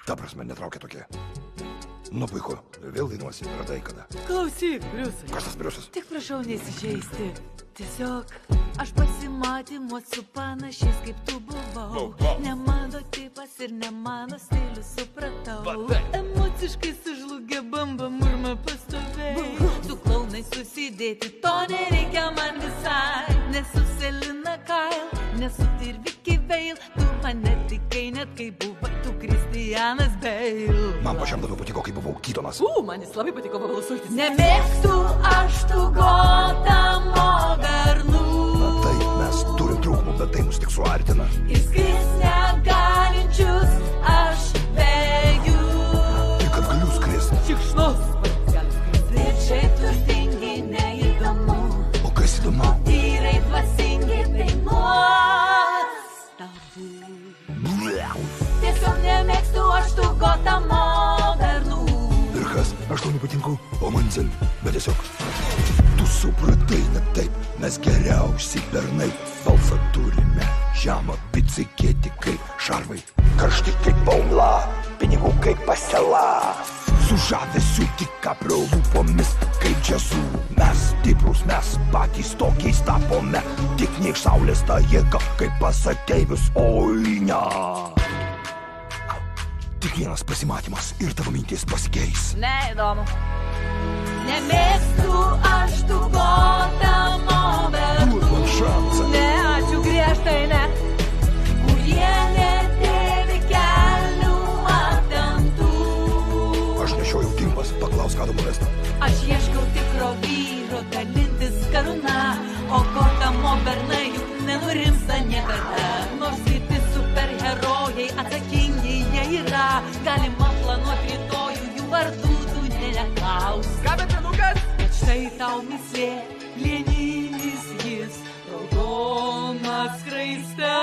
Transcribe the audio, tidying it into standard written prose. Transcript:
Ta prasme, netraukia tokie. Nu, puiku. Vėl dainuosi. Radai kada. Klausyk, Briusai. Kas tas Briusas? Tik prašau nesižeisti. Tiesiog aš pasimatymuos su panašiais kaip tu buvau. Ne mano tipas ir ne mano stilius supratau. Emociškai sužlugė bamba murma pastoviai. Su klaunai susidėti, to nereikia man visai. Nesu Selina Kyle, nesu Vicky Vale. Tu mane tikai net kai buvai tu Kristianas Bale. Man pačiam labiau patiko, kai buvau Keatonas. Man jis labai patiko babalsuotis. Nemėgstu aš tų Gotamo bernų. Na taip, mes turim trūkumų, bet tai mus tik suartina. Išskris negalinčius aš be jų. Tai kad galiu skristi. Šikšnos gali skristi. Svečiai turtingi neįdomu. O kas įdomu? Vyrai dvasingi tai nuostabu. Tiesiog nemėgstu aš tų Gotamo bernų. Ir kas? Aš tau nepatinku, o man dzin. Bet tiesiog tu supratai ne taip. Mes geriausi bernai. Balsą turime žemą, picai kieti kaip šarvai. Karšti kaip baumla, pinigų kaip pasela. Su žavesiu tik aprio lūpomis kaip džiazų. Mes stiprus, mes patys tokiais tapome. Tik ne iš saulės ta jėga, kaip pas ateivius, oi ne. Tik vienas pasimatymas ir tavo mintis pasikeis. Neįdomu. Nemėgstu aš tų Gotamo bernų. Duok man šansą. Ne, ačiū griežtai ne. Kurie nedėvi kelnių atdantų. Aš nešiojau timpas, paklaus, ką dabar esta. Aš ieškau tikro vyro, dalintis karūna. O Gotamo bernai juk nenurimsta niekada. Nors kiti superherojai atsakingi jie yra. Galima planuoti rytojų, jų vardų tu neleklaus. Ką betrinukas? Bet štai tau mislė, plieninis jis, raudonas skraiste.